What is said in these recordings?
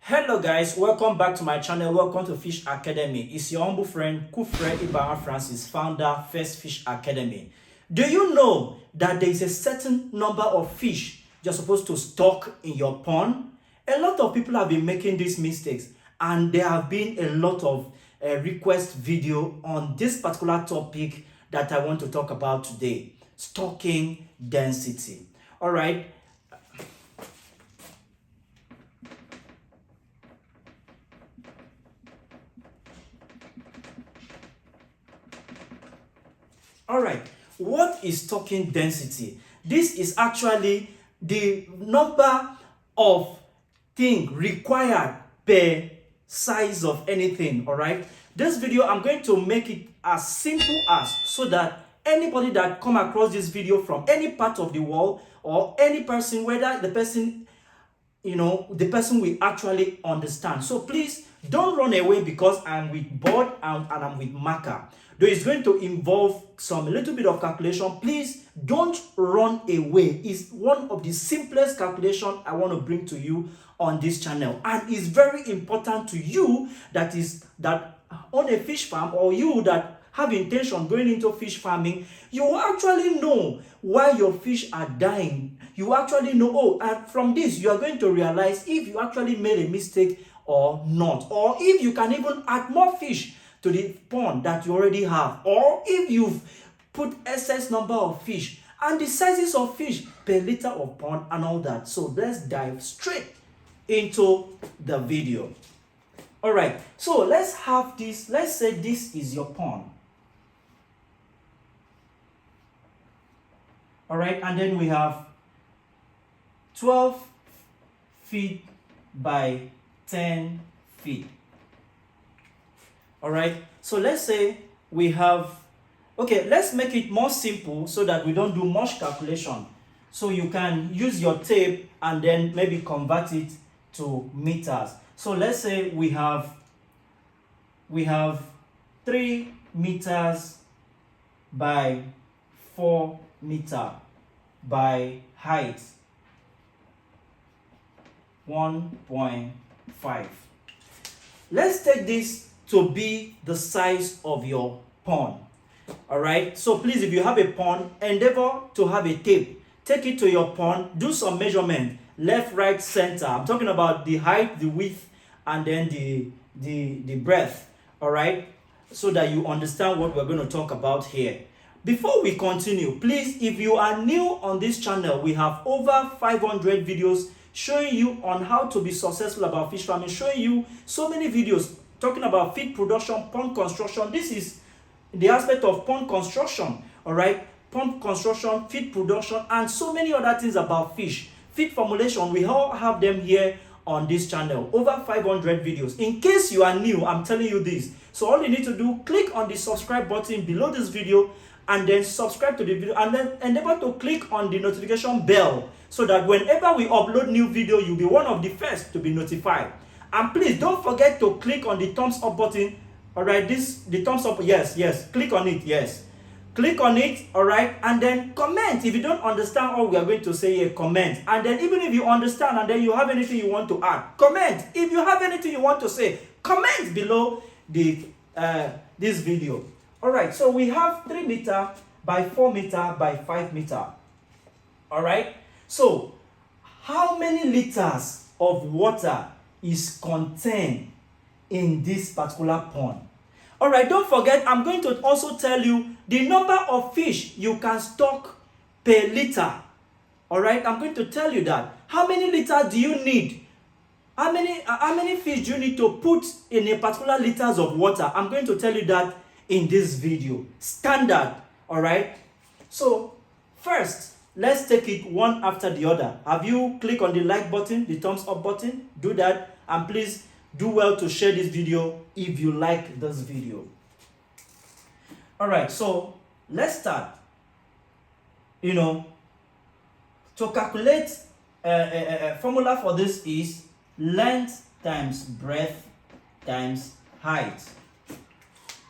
Hello guys, welcome back to my channel. Welcome to Fish Academy. It's your humble friend Kufre Ibarra Francis, founder First Fish Academy. Do you know that there is a certain number of fish you're supposed to stock in your pond? A lot of people have been making these mistakes, and there have been a lot of request video on this particular topic that I want to talk about today: stocking density. All right. All right, what is stocking density? This is actually the number of thing required per size of anything. All right, this video I'm going to make it as simple as, so that anybody that come across this video from any part of the world, or any person, whether the person, the person will actually understand. So please don't run away because I'm with board and I'm with marker. Though it's going to involve some little bit of calculation, please don't run away. It's one of the simplest calculation I want to bring to you on this channel, and it's very important to you that own a fish farm, or you that have intention going into fish farming. You actually know why your fish are dying. You actually know, oh, and from this you are going to realize if you actually made a mistake or not, or if you can even add more fish to the pond that you already have, or if you've put excess number of fish, and the sizes of fish per liter of pond and all that. So let's dive straight into the video. All right, so let's have this. Let's say this is your pond. All right, and then we have 12 feet by 10 feet. All right, so let's say we have, okay, let's make it more simple so that we don't do much calculation. So you can use your tape and then maybe convert it to meters. So let's say we have 3 meters by 4 meter by height 1.5. Let's take this to be the size of your pond. All right, so please, if you have a pond, endeavor to have a tape. Take it to your pond, do some measurement, left, right, center. I'm talking about the height, the width, and then the breadth. All right, so that you understand what we're going to talk about here. Before we continue, please, if you are new on this channel, we have over 500 videos showing you on how to be successful about fish farming, showing you so many videos talking about feed production, pond construction. This is the aspect of pond construction, all right? Pond construction, feed production, and so many other things about fish. Feed formulation, we all have them here on this channel. Over 500 videos. In case you are new, I'm telling you this. So all you need to do, click on the subscribe button below this video, and then subscribe to the video, and then endeavor to click on the notification bell, so that whenever we upload new video, you'll be one of the first to be notified. And please don't forget to click on the thumbs up button. All right, the thumbs up, yes, click on it, yes, click on it. All right, and then comment. If you don't understand what we are going to say here, comment. And then even if you understand and then you have anything you want to add, comment. If you have anything you want to say, comment below the this video. All right, so we have 3 meter by 4 meter by 5 meter. All right, so how many liters of water is contained in this particular pond? All right, don't forget, I'm going to also tell you the number of fish you can stock per liter. All right, I'm going to tell you that. How many liters do you need? How many fish do you need to put in a particular liters of water? I'm going to tell you that in this video. Standard. All right, so first, let's take it one after the other. Have you clicked on the like button, the thumbs up button? Do that, and please do well to share this video if you like this video. All right, so let's start. To calculate a formula for this is length times breadth times height.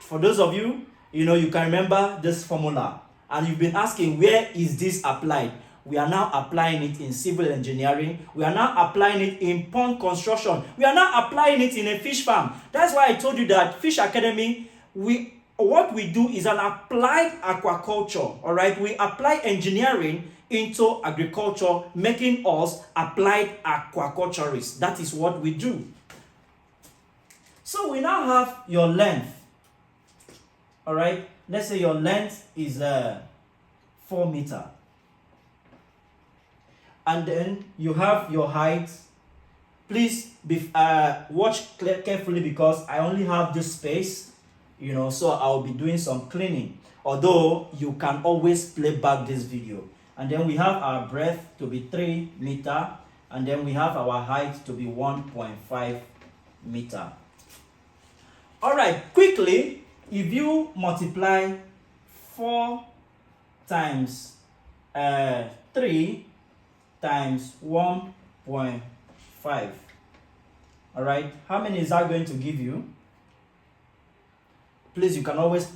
For those of you, you can remember this formula, and you've been asking, where is this applied? we are now applying it in civil engineering. We are now applying it in pond construction. We are now applying it in a fish farm. That's why I told you that Fish Academy, what we do is an applied aquaculture. All right, we apply engineering into agriculture, making us applied aquaculturists. That is what we do. So we now have your length. All right, let's say your length is 4 meters, and then you have your height. Please watch carefully because I only have this space, so I'll be doing some cleaning, although you can always play back this video. And then we have our breadth to be 3 meters, and then we have our height to be 1.5 meters. All right, quickly, if you multiply 4 times 3 times 1.5, all right, how many is that going to give you? Please, you can always,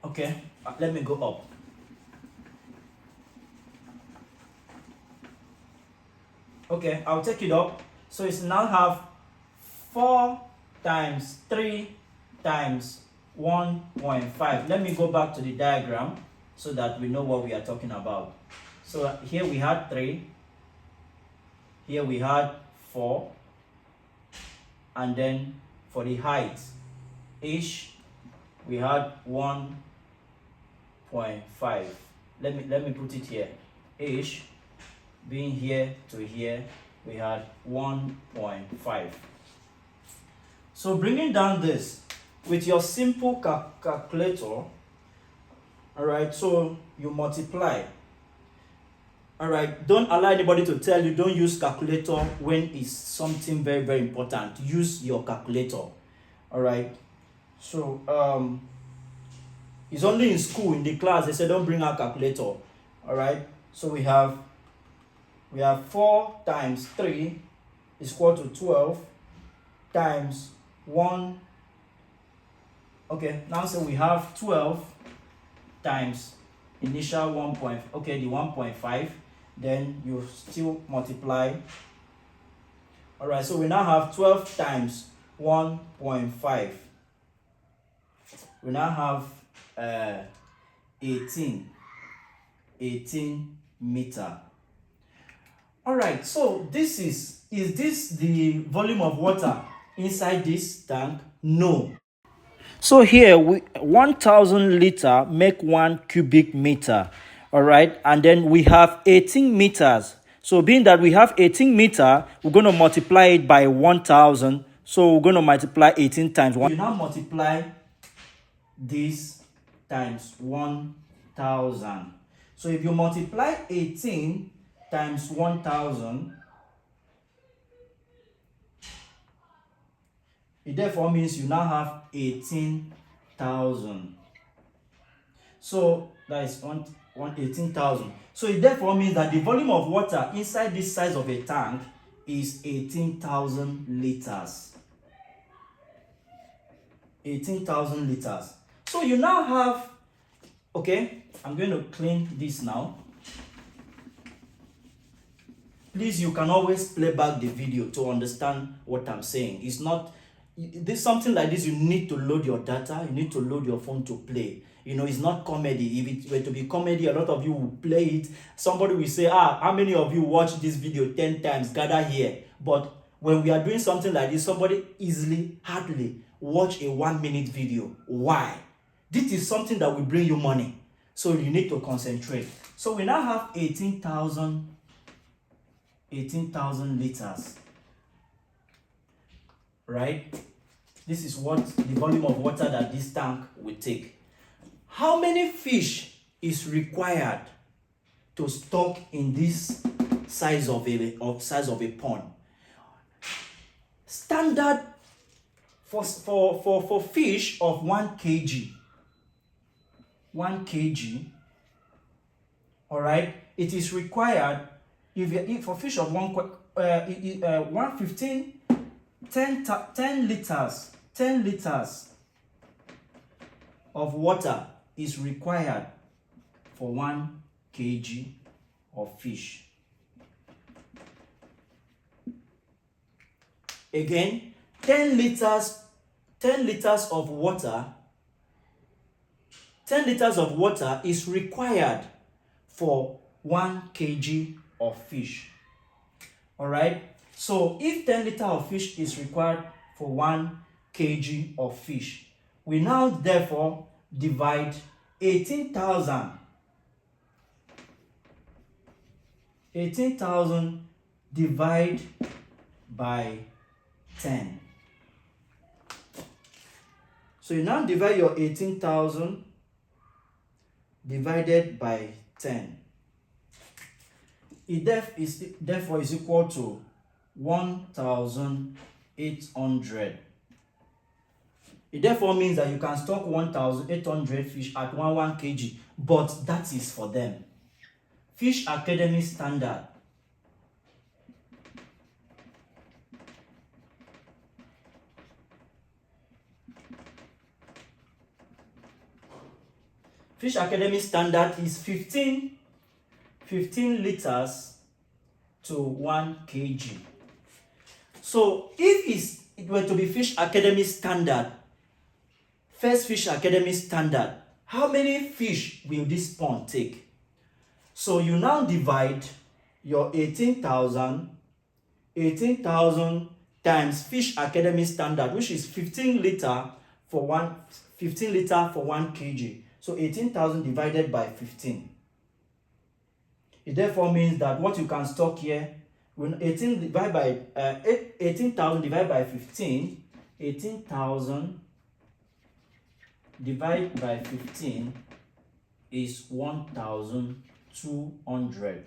okay, let me go up. Okay, I'll take it up. So it's now have 4 times 3 times 1.5. Let me go back to the diagram so that we know what we are talking about. So here we had 3, here we had 4, and then for the height ish we had 1.5. Let me put it here. Ish being here to here, we had 1.5. So bringing down this with your simple calculator, all right, so you multiply. All right, don't allow anybody to tell you don't use calculator when it's something very, very important. Use your calculator. All right, so it's only in school, in the class, they say don't bring out calculator. All right, so we have 4 times 3 is equal to 12 times 1. Okay, now so we have 12 times initial 1. Okay, the 1.5, then you still multiply. All right, so we now have 12 times 1.5. We now have 18 meter. All right, so this is this the volume of water inside this tank? No. So here, 1,000 liter make 1 cubic meter. All right, and then we have 18 meters. So being that we have 18 meter, we're going to multiply it by 1,000. So we're going to multiply 18 times 1. You now multiply this times 1,000. So if you multiply 18 times 1,000, it therefore means you now have 18,000. So that is 18,000. So it therefore means that the volume of water inside this size of a tank is 18,000 liters. 18,000 liters. So you now have, okay, I'm going to clean this now. Please, you can always play back the video to understand what I'm saying. It's not, this something like this, you need to load your data, you need to load your phone to play. It's not comedy. If it were to be comedy, a lot of you will play it. Somebody will say, how many of you watch this video 10 times, gather here. But when we are doing something like this, somebody hardly watch a 1-minute video. Why? This is something that will bring you money. So you need to concentrate. So we now have 18,000 liters. Right? This is what the volume of water that this tank will take. How many fish is required to stock in this size of a pond? Standard for fish of 1 kg. 1 kg. All right. It is required if you eat for fish of 115. 10 liters of water is required for 1 kg of fish. Again, 10 liters of water, 10 liters of water is required for 1 kg of fish. All right. So if 10 liters of fish is required for 1 kg of fish, we now therefore divide 18,000 divide by 10. So you now divide your 18,000 divided by 10. It therefore is equal to 1,800. It therefore means that you can stock 1,800 fish at 1 kg, but that is for them. Fish Academy standard. Fish Academy standard is 15 liters to 1 kg. So if it were to be Fish Academy standard, first Fish Academy standard, how many fish will this pond take? So you now divide your 18,000 times Fish Academy standard, which is 15 liter for 1 kg. So 18,000 divided by 15. It therefore means that what you can stock here, when 18,000 divided by 15, 18,000 divided by 15 is 1,200.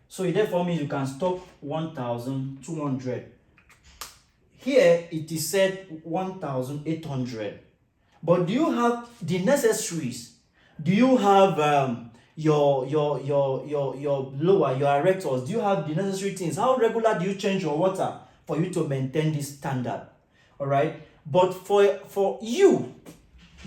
So it therefore means you can stock 1,200. Here it is said 1,800. But do you have the necessaries? Do you have your blower, your aerators? Do you have the necessary things? How regular do you change your water for you to maintain this standard? All right. But for you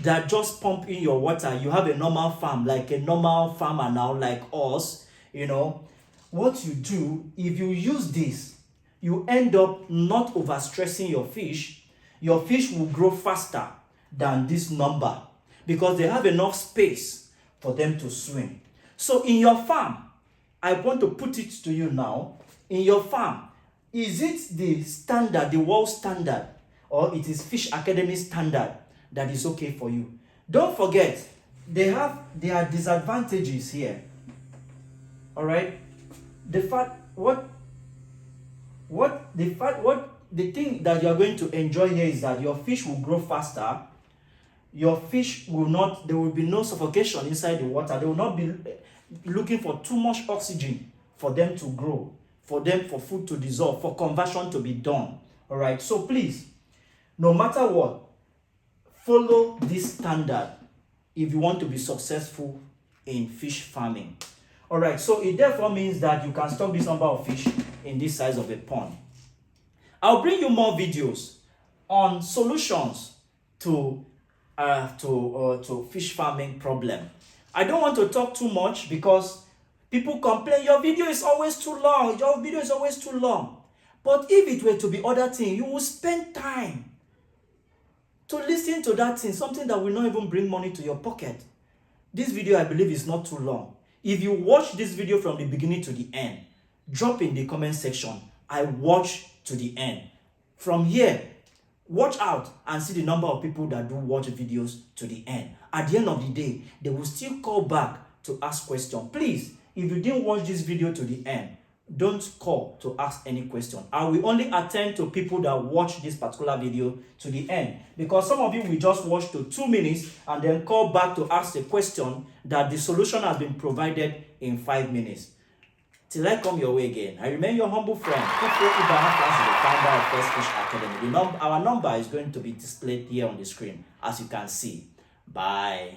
that just pump in your water, you have a normal farm, like a normal farmer now, like us, you know, what you do, if you use this, you end up not overstressing your fish. Your fish will grow faster than this number because they have enough space for them to swim. So in your farm, I want to put it to you now, in your farm, is it the standard, the world standard, or it is Fish Academy standard that is okay for you? Don't forget, there are disadvantages here. All right. The thing that you are going to enjoy here is that your fish will grow faster. Your fish there will be no suffocation inside the water. They will not be looking for too much oxygen for them to grow, for food to dissolve, for conversion to be done. All right. So please, no matter what, follow this standard if you want to be successful in fish farming. All right. So it therefore means that you can stock this number of fish in this size of a pond. I'll bring you more videos on solutions to fish farming problem. I don't want to talk too much because people complain your video is always too long. But if it were to be other thing, you will spend time to listen to that thing, something that will not even bring money to your pocket. This video, I believe, is not too long. If you watch this video from the beginning to the end, drop in the comment section, I watch to the end. From here, watch out and see the number of people that do watch videos to the end. At the end of the day, they will still call back to ask questions. Please, if you didn't watch this video to the end, don't call to ask any question. I will only attend to people that watch this particular video to the end, because some of you will just watch to 2 minutes and then call back to ask a question that the solution has been provided in 5 minutes. Till I come your way again, I remain your humble friend, Kufo Ibrahim Francis, the founder of First Fish Academy. Our number is going to be displayed here on the screen, as you can see. Bye.